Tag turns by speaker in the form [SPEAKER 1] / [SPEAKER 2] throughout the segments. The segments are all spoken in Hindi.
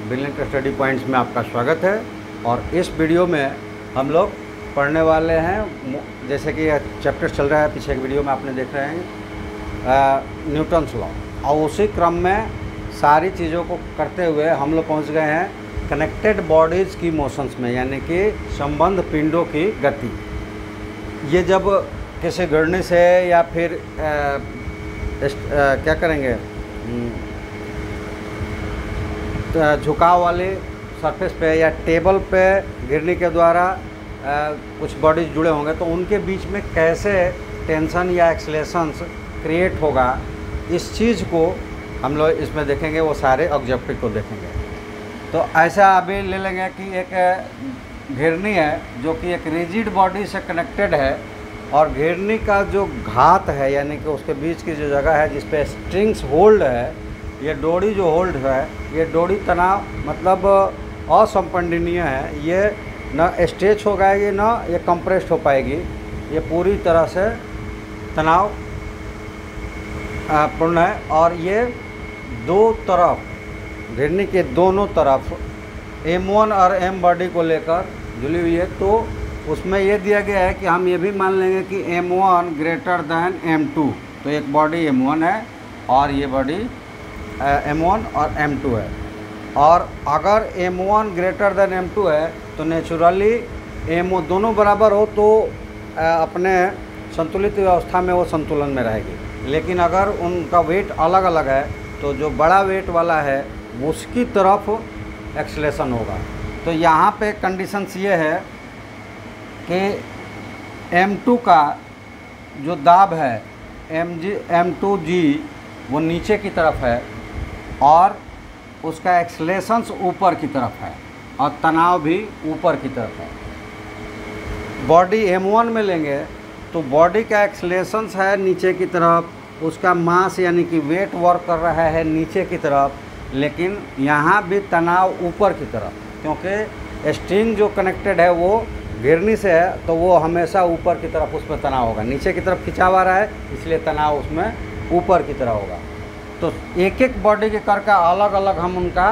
[SPEAKER 1] ब्रिलियंट स्टडी पॉइंट्स में आपका स्वागत है। और इस वीडियो में हम लोग पढ़ने वाले हैं, जैसे कि चैप्टर चल रहा है, पीछे एक वीडियो में आपने देख रहे हैं न्यूटन्स लॉ, और उसी क्रम में सारी चीज़ों को करते हुए हम लोग पहुंच गए हैं कनेक्टेड बॉडीज़ की मोशंस में, यानी कि संबंध पिंडों की गति। ये जब किसी गिरने से या फिर क्या करेंगे, झुकाव वाले सरफेस पे या टेबल पे गिरने के द्वारा कुछ बॉडीज जुड़े होंगे तो उनके बीच में कैसे टेंशन या एक्सेलरेशंस क्रिएट होगा, इस चीज़ को हम लोग इसमें देखेंगे, वो सारे ऑब्जेक्टिव को देखेंगे। तो ऐसा अभी ले लेंगे कि एक घिरनी है जो कि एक रिजिड बॉडी से कनेक्टेड है, और घिरनी का जो घात है यानी कि उसके बीच की जो जगह है जिस पे स्ट्रिंग्स होल्ड है, ये डोरी जो होल्ड है, ये डोरी तनाव मतलब असंपंडनीय है, ये न स्ट्रेच हो पाएगी न ये कंप्रेस्ड हो पाएगी, ये पूरी तरह से तनाव पूर्ण है। और ये दो तरफ घिरनी के दोनों तरफ M1 और M बॉडी को लेकर जुड़ी हुई है। तो उसमें ये दिया गया है कि हम ये भी मान लेंगे कि M1 ग्रेटर दैन M2, तो एक बॉडी M1 है और ये बॉडी M1 और M2 है। और अगर M1 ग्रेटर दैन M2 है तो नेचुरली M1 दोनों बराबर हो तो अपने संतुलित व्यवस्था में वो संतुलन में रहेगी। लेकिन अगर उनका वेट अलग अलग है तो जो बड़ा वेट वाला है उसकी तरफ एक्सेलरेशन होगा। तो यहाँ पे कंडीशंस ये है कि M2 का जो दाब है M2G वो नीचे की तरफ है और उसका एक्सेलरेशंस ऊपर की तरफ है और तनाव भी ऊपर की तरफ है। बॉडी M1 में लेंगे तो बॉडी का एक्सेलरेशंस है नीचे की तरफ, उसका मास यानी कि वेट वर्क कर रहा है नीचे की तरफ, लेकिन यहाँ भी तनाव ऊपर की तरफ, क्योंकि स्ट्रिंग जो कनेक्टेड है वो घिरनी से है तो वो हमेशा ऊपर की तरफ उसमें तनाव होगा। नीचे की तरफ खिंचाव आ रहा है इसलिए तनाव उसमें ऊपर की तरफ होगा। तो एक एक बॉडी के कर का अलग अलग हम उनका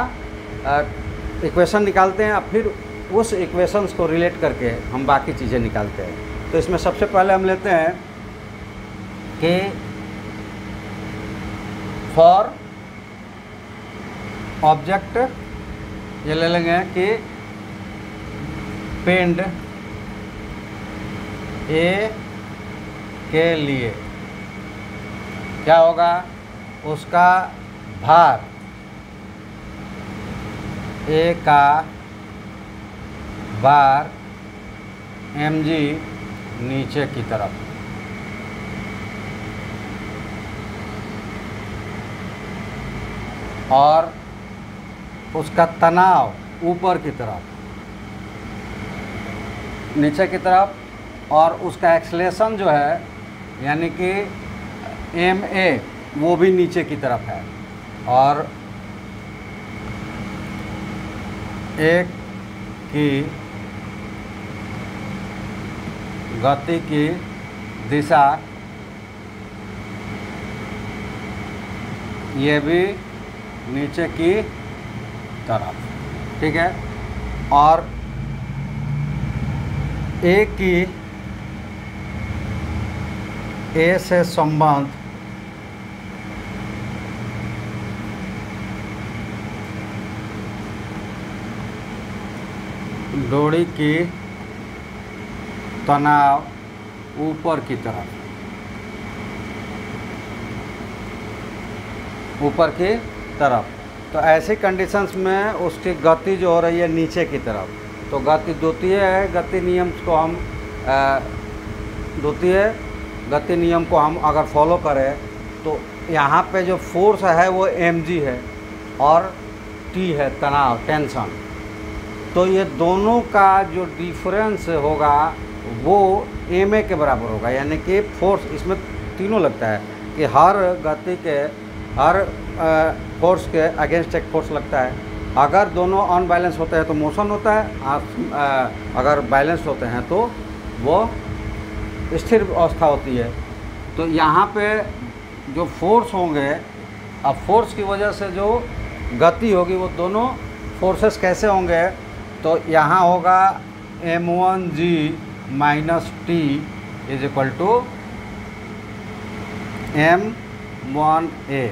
[SPEAKER 1] इक्वेशन निकालते हैं, और फिर उस इक्वेशंस को रिलेट करके हम बाकी चीज़ें निकालते हैं। तो इसमें सबसे पहले हम लेते हैं कि फॉर ऑब्जेक्ट ये ले लेंगे कि पिंड ए के लिए क्या होगा, उसका भार ए का बार mg नीचे की तरफ, और उसका तनाव ऊपर की तरफ नीचे की तरफ, और उसका एक्सेलरेशन जो है यानी कि ma वो भी नीचे की तरफ है, और एक की गति की दिशा ये भी नीचे की तरफ, ठीक है। और एक की ए से संबंध डोरी की तनाव ऊपर की तरफ, तो ऐसी कंडीशंस में उसकी गति जो हो रही है नीचे की तरफ, तो गति द्वितीय है, गति नियम को हम द्वितीय गति नियम को हम अगर फॉलो करें तो यहाँ पे जो फोर्स है वो mg है और t है तनाव, टेंशन। तो ये दोनों का जो डिफरेंस होगा वो ma के बराबर होगा, यानी कि फोर्स इसमें तीनों लगता है कि हर गति के हर फोर्स के अगेंस्ट एक फोर्स लगता है। अगर दोनों अनबैलेंस होते हैं तो मोशन होता है, अगर बैलेंस होते हैं तो वो स्थिर अवस्था होती है। तो यहाँ पे जो फोर्स होंगे, अब फोर्स की वजह से जो गति होगी वो दोनों फोर्सेस कैसे होंगे, तो यहाँ होगा m1g minus T is equal to m1a,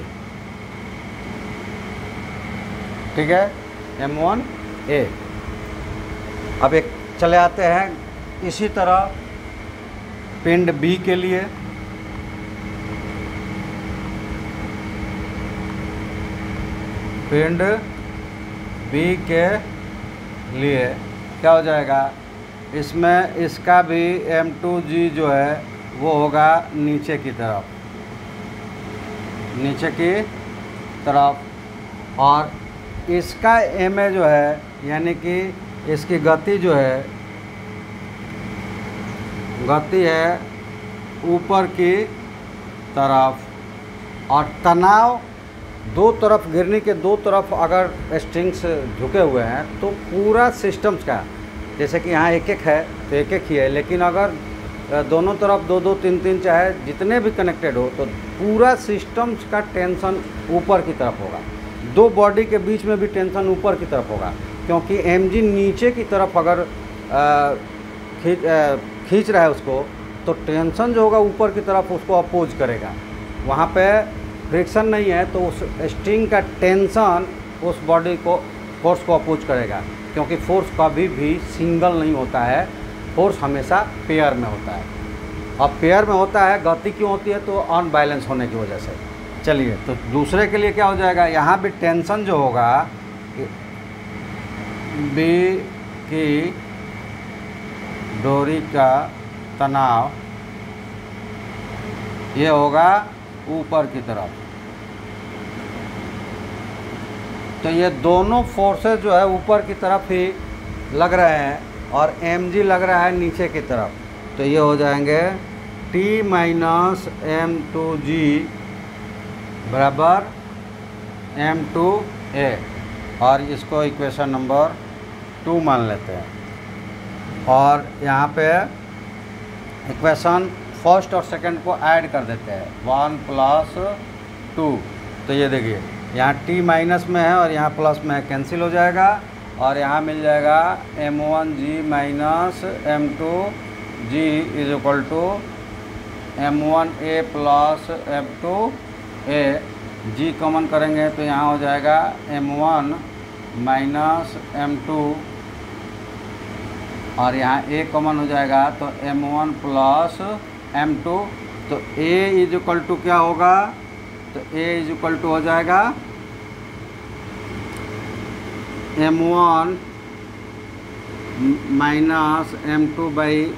[SPEAKER 1] ठीक है, m1a। अब एक चले आते हैं इसी तरह पिंड B के लिए। पिंड B के लिए क्या हो जाएगा, इसमें इसका भी m2g जो है वो होगा नीचे की तरफ, नीचे की तरफ, और इसका ma जो है यानी कि इसकी गति जो है, गति है ऊपर की तरफ, और तनाव दो तरफ, गिरने के दो तरफ अगर स्ट्रिंग्स झुके हुए हैं तो पूरा सिस्टम्स का, जैसे कि यहाँ एक एक है तो एक एक ही है, लेकिन अगर दोनों तरफ दो दो तीन तीन चाहे जितने भी कनेक्टेड हो तो पूरा सिस्टम्स का टेंशन ऊपर की तरफ होगा। दो बॉडी के बीच में भी टेंशन ऊपर की तरफ होगा, क्योंकि mg नीचे की तरफ अगर खींच रहा है उसको, तो टेंशन जो होगा ऊपर की तरफ उसको अपोज करेगा। वहाँ पे फ्रिक्शन नहीं है तो उस स्ट्रिंग का टेंशन उस बॉडी को, फोर्स को अपोज करेगा, क्योंकि फोर्स कभी भी सिंगल नहीं होता है, फोर्स हमेशा पेयर में होता है। अब पेयर में होता है, गति क्यों होती है, तो अनबैलेंस होने की वजह से। चलिए, तो दूसरे के लिए क्या हो जाएगा, यहाँ भी टेंशन जो होगा बी की डोरी का तनाव ये होगा ऊपर की तरफ। तो ये दोनों फोर्सेस जो है ऊपर की तरफ ही लग रहे हैं और mg लग रहा है नीचे की तरफ, तो ये हो जाएंगे T माइनस m2g बराबर m2a, और इसको इक्वेशन नंबर 2 मान लेते हैं। और यहाँ पे इक्वेशन फर्स्ट और सेकंड को ऐड कर देते हैं, 1 + 2। तो ये देखिए यहाँ t माइनस में है और यहाँ प्लस में है, कैंसिल हो जाएगा, और यहाँ मिल जाएगा m1g minus m2g is equal to m1a plus m2a। g common करेंगे तो यहाँ हो जाएगा m1 माइनस m2, और यहाँ a कॉमन हो जाएगा तो m1 प्लस m2। तो a इज इक्वल टू क्या होगा, तो a इज इक्वल टू हो जाएगा m1 minus m2 by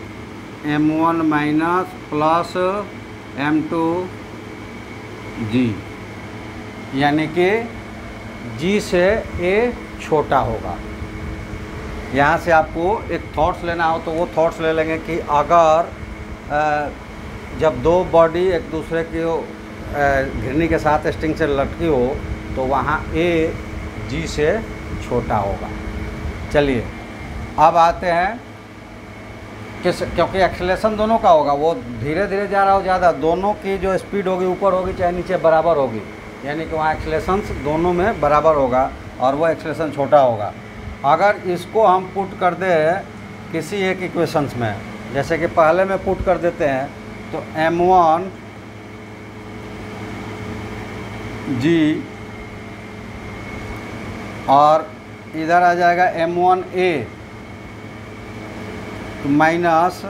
[SPEAKER 1] m1 minus plus m2g, यानी कि g से a छोटा होगा। यहाँ से आपको एक थॉट्स लेना हो तो वो थॉट्स ले लेंगे कि अगर जब दो बॉडी एक दूसरे की घिरनी के साथ स्ट्रिंग से लटकी हो तो वहाँ a g से छोटा होगा। चलिए अब आते हैं क्योंकि एक्सेलेरेशन दोनों का होगा, वो धीरे धीरे जा रहा हो ज़्यादा, दोनों की जो स्पीड होगी ऊपर होगी चाहे नीचे बराबर होगी, यानी कि वहाँ एक्सेलेरेशन दोनों में बराबर होगा और वो एक्सेलेरेशन छोटा होगा। अगर इसको हम पुट कर दें किसी एक इक्वेशंस में, जैसे कि पहले में पुट कर देते हैं तो m1 g और इधर आ जाएगा m1a minus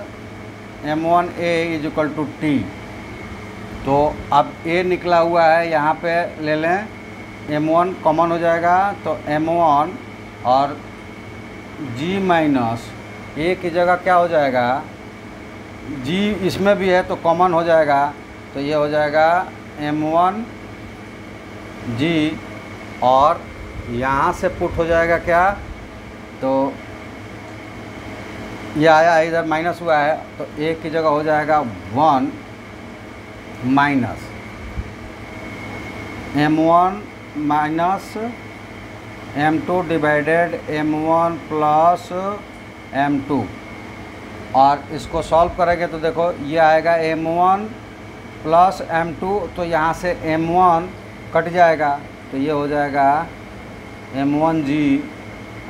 [SPEAKER 1] m1a is equal to t। तो अब a निकला हुआ है, यहाँ पे ले लें m1 कॉमन हो जाएगा तो m1 और g माइनस a की जगह क्या हो जाएगा, g इसमें भी है तो कॉमन हो जाएगा, तो ये हो जाएगा m1 g, और यहाँ से पुट हो जाएगा क्या, तो ये आया इधर माइनस हुआ है तो a की जगह हो जाएगा 1 minus m1 minus m2 divided m1 plus m2, और इसको सॉल्व करेंगे तो देखो ये आएगा m1 प्लस m2, तो यहाँ से m1 कट जाएगा तो ये हो जाएगा m1g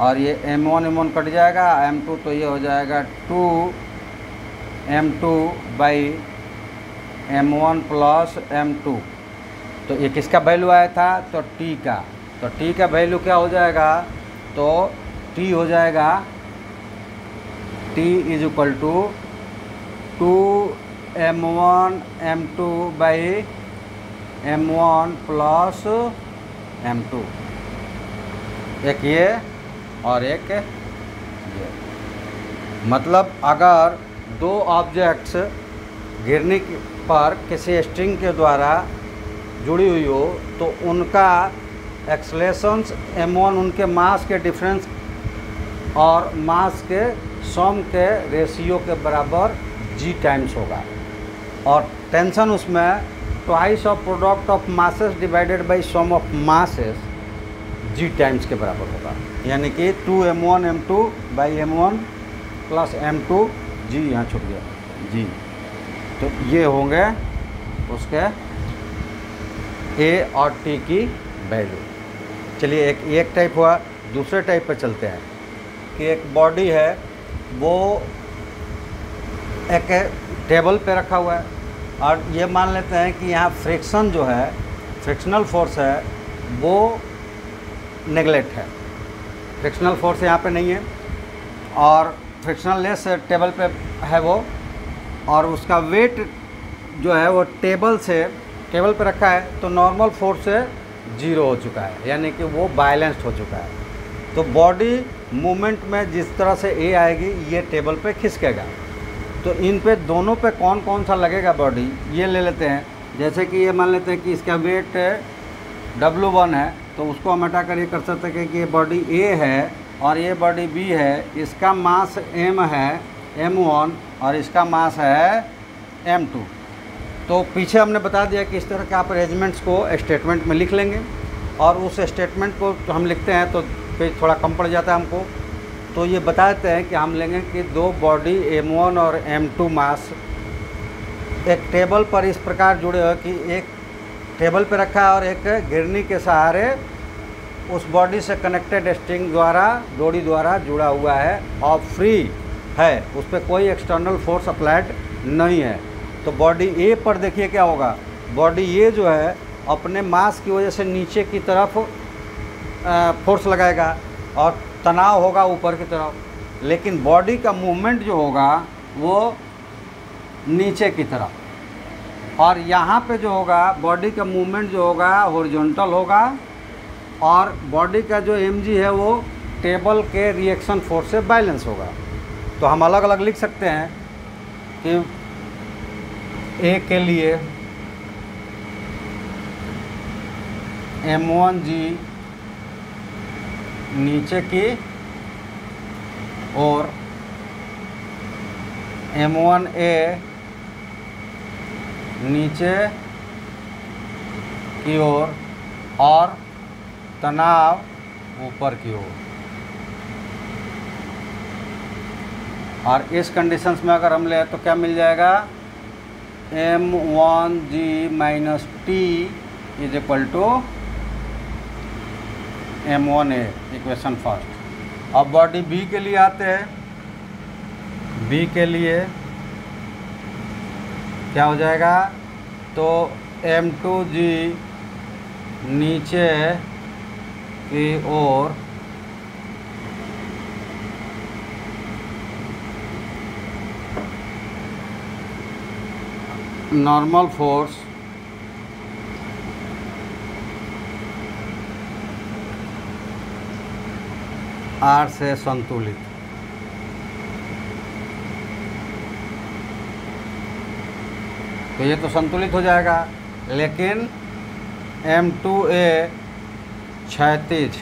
[SPEAKER 1] और ये M1 M1 कट जाएगा, M2 तो ये हो जाएगा 2M2/M1 प्लस M2। तो ये किसका वैल्यू आया था? तो T का। तो T का वैल्यू क्या हो जाएगा? तो T हो जाएगा T is equal to 2M1 M2/M1 plus M2। एक ये और एक ये। मतलब अगर दो ऑब्जेक्ट्स गिरने पर किसी स्ट्रिंग के द्वारा जुड़ी हुई हो तो उनका एक्सलेशंस M1 उनके मास के डिफरेंस और मास के सम के रेशियो के बराबर g टाइम्स होगा, और टेंशन उसमें twice of product of masses divided by sum of masses g times के बराबर होगा। यानी कि 2M1 M2/M1 plus M2 g, यहाँ छूट गया g। तो ये होंगे उसके A और T की वैल्यू। चलिए एक टाइप हुआ, दूसरे टाइप पे चलते हैं कि एक बॉडी है, वो एक टेबल पे रखा हुआ है और ये मान लेते हैं कि यहाँ फ्रिक्शन जो है, फ्रिक्शनल फोर्स है, वो नेगलेक्ट है। फ्रिक्शनल फोर्स यहाँ पे नहीं है और फ्रिक्शनल लेस टेबल पे है वो, और उसका वेट जो है वो टेबल पे रखा है, तो नॉर्मल फोर्स से 0 हो चुका है, यानी कि वो बैलेंस्ड हो चुका है। तो बॉडी मूवमेंट में जिस तरह से A आएगी, ये टेबल पे खिसकेगा। तो इन पे दोनों पे कौन कौन सा लगेगा बॉडी, ये ले लेते हैं। जैसे कि ये मान लेते हैं कि इसका वेट W1 है, तो उसको हम हटा कर ये कर सकते हैं कि ये बॉडी A है और ये बॉडी B है, इसका मास M है M1 और इसका मास है M2। तो पीछे हमने बता दिया कि इस तरह के आप अरेंजमेंट्स को स्टेटमेंट में लिख लेंगे, और उस स्टेटमेंट को हम लिखते हैं तो पेज थोड़ा कम पड़ जाता है हमको। तो ये बताते हैं कि हम लेंगे कि दो बॉडी M1 और M2 मास एक टेबल पर इस प्रकार जुड़े हुए कि एक टेबल पर रखा है और एक गिरनी के सहारे उस बॉडी से कनेक्टेड स्ट्रिंग द्वारा, डोरी द्वारा जुड़ा हुआ है और फ्री है, उस पर कोई एक्सटर्नल फोर्स अप्लाइड नहीं है। तो बॉडी A पर देखिए क्या होगा, बॉडी A जो है अपने मास की वजह से नीचे की तरफ फोर्स लगाएगा और तनाव होगा ऊपर की तरफ, लेकिन बॉडी का मूवमेंट जो होगा वो नीचे की तरफ, और यहाँ पे जो होगा बॉडी का मूवमेंट जो होगा हॉरिजॉन्टल होगा, और बॉडी का जो mg है वो टेबल के रिएक्शन फोर्स से बैलेंस होगा। तो हम अलग अलग लिख सकते हैं कि A के लिए M1g नीचे की और M1a नीचे की ओर और तनाव ऊपर की ओर। और इस कंडीशंस में अगर हम ले तो क्या मिल जाएगा, M1g minus T is equal to M1a, equation first. अब बॉडी B के लिए आते हैं। B के लिए क्या हो जाएगा, तो M2g नीचे की ओर नॉर्मल फोर्स R से संतुलित। तो ये तो संतुलित हो जाएगा, लेकिन M2a क्षैतिज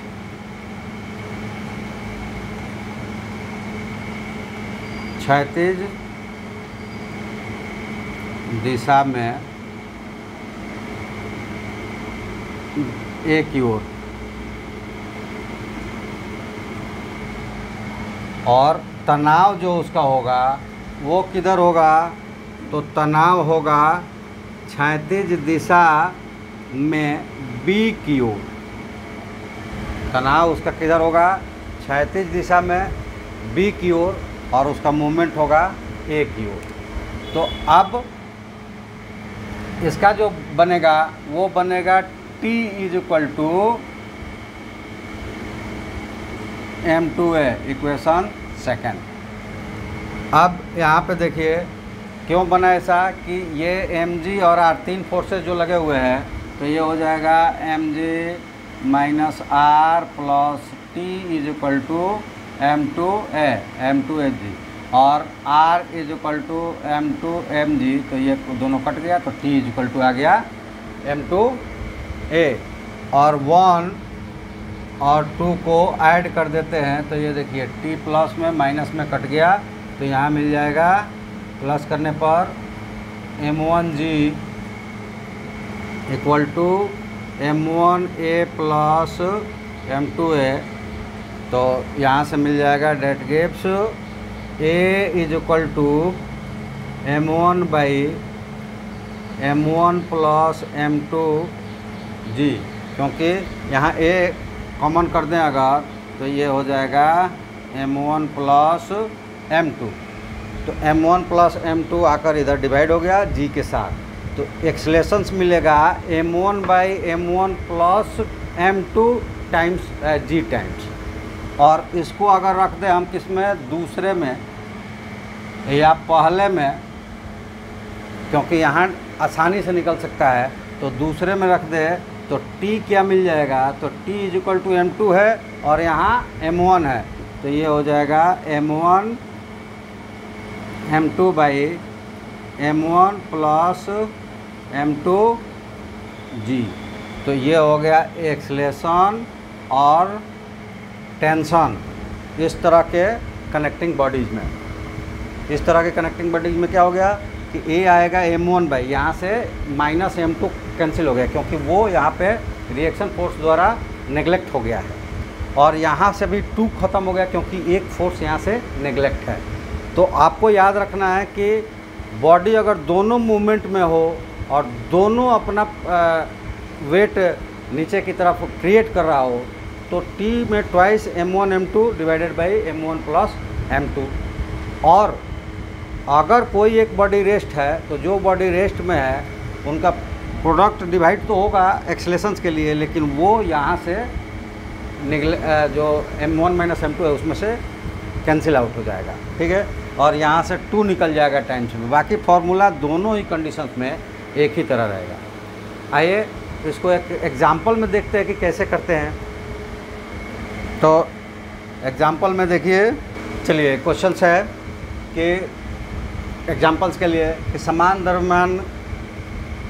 [SPEAKER 1] दिशा में A की ओर, और तनाव जो उसका होगा वो किधर होगा, तो तनाव होगा क्षैतिज दिशा में B की ओर। तनाव उसका किधर होगा, क्षैतिज दिशा में बी की ओर और उसका मूवमेंट होगा ए की ओर। तो अब इसका जो बनेगा वो बनेगा T is equal to m2a, equation second. अब यहाँ पे देखिए क्यों बना ऐसा कि ये mg और r तीन फोर्सेस जो लगे हुए हैं, तो ये हो जाएगा mg minus r plus T is equal to m2a और r is equal to m2mg, तो ये दोनों कट गया तो T इज इक्वल टू आ गया m2a और 1 और 2 को ऐड कर देते हैं तो ये देखिए T प्लस में माइनस में कट गया, तो यहाँ मिल जाएगा प्लस करने पर m1g equal to m1a plus m2a, तो यहाँ से मिल जाएगा that gives a is equal to m1 by m1 plus m2g, क्योंकि यहाँ a कॉमन कर दें अगर तो ये हो जाएगा m1 प्लस m2, तो m1 प्लस m2 आकर इधर डिवाइड हो गया g के साथ, तो एक्सलेशंस मिलेगा m1 by m1 plus m2 times g times. और इसको अगर रख दें हम किस में, दूसरे में या पहले में, क्योंकि यहाँ आसानी से निकल सकता है, तो दूसरे में रख दे तो T क्या मिल जाएगा, तो T is equal to m2 है और यहाँ m1 है, तो ये हो जाएगा m1 m2 by m1 plus m2g, तो ये हो गया एक्सलेशन और टेंशन इस तरह के कनेक्टिंग बॉडीज़ में। इस तरह के कनेक्टिंग बॉडीज़ में क्या हो गया कि A आएगा m1 बाई, यहाँ से माइनस m2 कैंसिल हो गया क्योंकि वो यहाँ पे रिएक्शन फोर्स द्वारा नेगलेक्ट हो गया है, और यहाँ से भी 2 ख़त्म हो गया क्योंकि एक फोर्स यहाँ से नेगलेक्ट है। तो आपको याद रखना है कि बॉडी अगर दोनों मूवमेंट में हो और दोनों अपना वेट नीचे की तरफ क्रिएट कर रहा हो तो T में twice m1 m2 divided by m1 plus m2। और अगर कोई एक बॉडी रेस्ट है तो जो बॉडी रेस्ट में है उनका प्रोडक्ट डिवाइड तो होगा एक्सलेशंस के लिए, लेकिन वो यहाँ से जो m1 माइनस m2 है उसमें से कैंसिल आउट हो जाएगा, ठीक है, और यहाँ से 2 निकल जाएगा टाइम्स में। बाकी फार्मूला दोनों ही कंडीशंस में एक ही तरह रहेगा। आइए इसको एक एग्जांपल में देखते हैं कि कैसे करते हैं। तो एग्जांपल में देखिए, चलिए क्वेश्चंस है कि एग्जांपल्स के लिए कि समान द्रव्यमान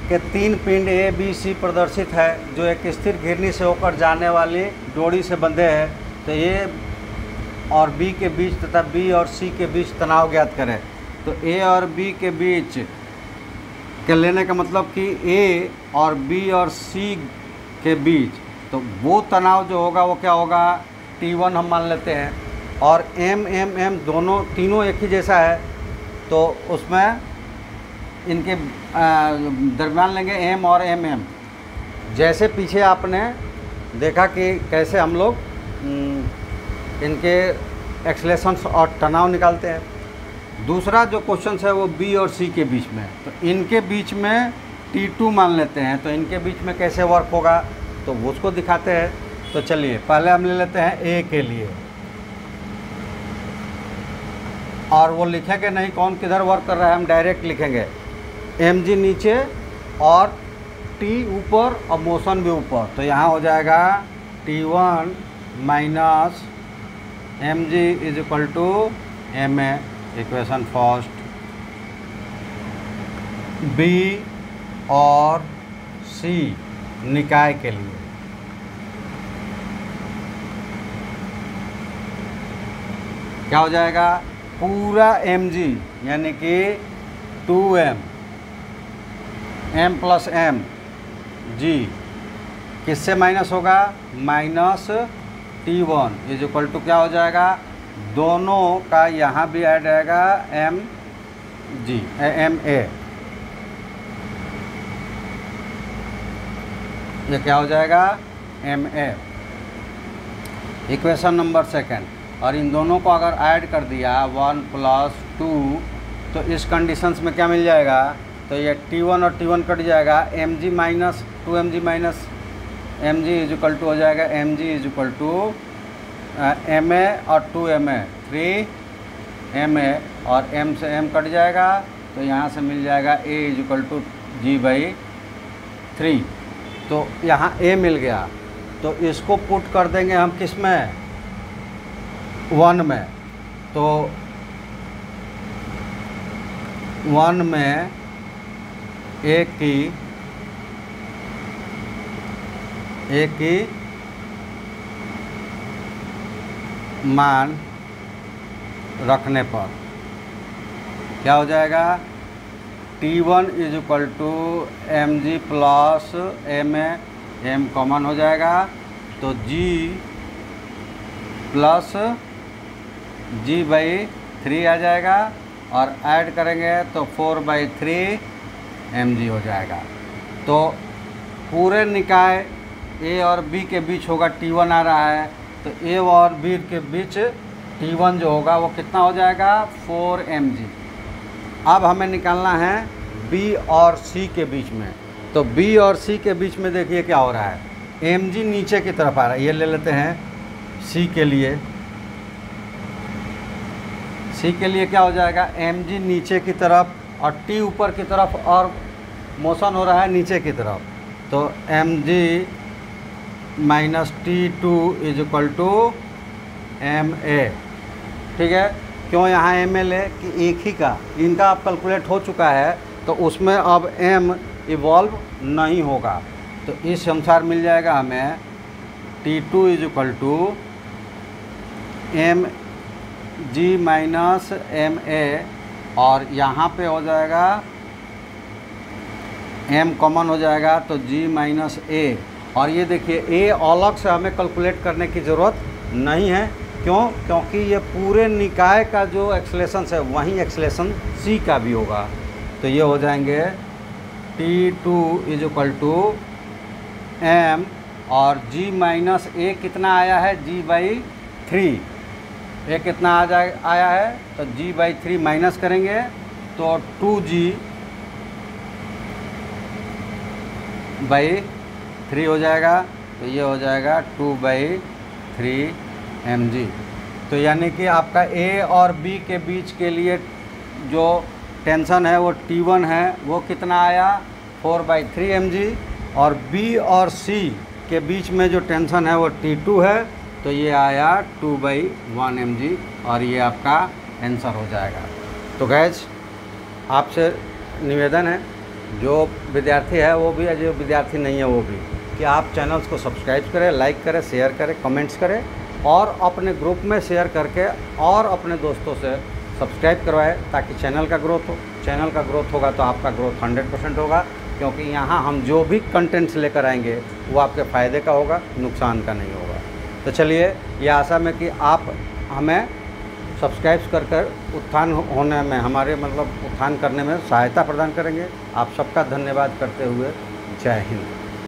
[SPEAKER 1] के 3 पिंड A, B, C प्रदर्शित है जो एक स्थिर घिरनी से होकर जाने वाली डोरी से बंधे हैं, तो A और B के बीच तथा B और C के बीच तनाव ज्ञात करें। तो A और B के बीच के लेने का मतलब कि A और B और C के बीच, तो वो तनाव जो होगा वो क्या होगा, T1 हम मान लेते हैं, और M दोनों तीनों एक ही जैसा है, तो उसमें इनके दरमियान लेंगे M और MM। जैसे पीछे आपने देखा कि कैसे हम लोग इनके एक्सलेशंस और तनाव निकालते हैं। दूसरा जो क्वेश्चन है वो B और C के बीच में, तो इनके बीच में T2 मान लेते हैं, तो इनके बीच में कैसे वर्क होगा तो वो उसको दिखाते हैं। तो चलिए पहले हम ले लेते हैं A के लिए, और वो लिखेंगे नहीं कौन किधर वर्क कर रहा है, हम डायरेक्ट लिखेंगे mg नीचे और T ऊपर और मोशन भी ऊपर, तो यहाँ हो जाएगा T1 minus mg is equal to ma, equation first. B और C निकाय के लिए, क्या हो जाएगा, पूरा mg यानी कि 2m m plus m g किससे माइनस होगा, minus T1 is equal to क्या हो जाएगा, दोनों का यहाँ भी ऐड आएगा mg ma, ये क्या हो जाएगा ma। इक्वेशन नंबर सेकंड, और इन दोनों को अगर ऐड कर दिया 1 + 2, तो इस कंडीशंस में क्या मिल जाएगा, तो ये T1 और T1 कट जाएगा, mg minus 2mg minus mg is equal to हो जाएगा mg is equal to ma और 2ma 3ma, और m से m कट जाएगा, तो यहाँ से मिल जाएगा a is equal to g/3। तो यहाँ a मिल गया, तो इसको पुट कर देंगे हम किस में, 1 में। तो 1 में a की मान रखने पर क्या हो जाएगा, T1 is equal to mg plus ma, m common हो जाएगा, तो g प्लस g/3 आ जाएगा, और ऐड करेंगे तो 4/3 mg हो जाएगा। तो पूरे निकाय A और B के बीच होगा, T1 आ रहा है, तो A और B के बीच T1 जो होगा वो कितना हो जाएगा, 4 mg। अब हमें निकालना है B और C के बीच में, तो B और C के बीच में देखिए क्या हो रहा है, mg नीचे की तरफ आ रहा है, ये ले लेते हैं C के लिए। C के लिए क्या हो जाएगा, mg नीचे की तरफ और T ऊपर की तरफ, और मोशन हो रहा है नीचे की तरफ, तो mg minus T2 is equal to ma। ठीक है, क्यों यहाँ ma ले कि एक ही का इनका अब कैलकुलेट हो चुका है, तो उसमें अब m इवॉल्व नहीं होगा, तो इस अनुसार मिल जाएगा हमें T2 is equal to mg minus ma, और यहाँ पे हो जाएगा m कॉमन हो जाएगा, तो g माइनस a। और ये देखिए a अलग से हमें कैलकुलेट करने की ज़रूरत नहीं है, क्यों, क्योंकि ये पूरे निकाय का जो एक्सलेशन है वहीं एक्सलेशन C का भी होगा, तो ये हो जाएंगे T2 is equal to m, और g माइनस a कितना आया है, g/3, a कितना आया है, तो g/3 माइनस करेंगे तो 2g/3 हो जाएगा, तो ये हो जाएगा 2/3 mg। तो यानी कि आपका A और B के बीच के लिए जो टेंशन है वो T1 है, वो कितना आया, 4/3 mg, और B और C के बीच में जो टेंशन है वो T2 है, तो ये आया 2/1 mg, और ये आपका आंसर हो जाएगा। तो गैस आपसे निवेदन है, जो विद्यार्थी है वो भी, जो विद्यार्थी नहीं है वो भी, कि आप चैनल्स को सब्सक्राइब करें, लाइक करें, शेयर करें, कमेंट्स करें, और अपने ग्रुप में शेयर करके और अपने दोस्तों से सब्सक्राइब करवाएं, ताकि चैनल का ग्रोथ हो। चैनल का ग्रोथ होगा तो आपका ग्रोथ 100% होगा, क्योंकि यहाँ हम जो भी कंटेंट्स लेकर आएंगे वो आपके फ़ायदे का होगा, नुकसान का नहीं होगा। तो चलिए, ये आशा में कि आप हमें सब्सक्राइब कर उत्थान होने में, हमारे मतलब उत्थान करने में सहायता प्रदान करेंगे। आप सबका धन्यवाद करते हुए, जय हिंद।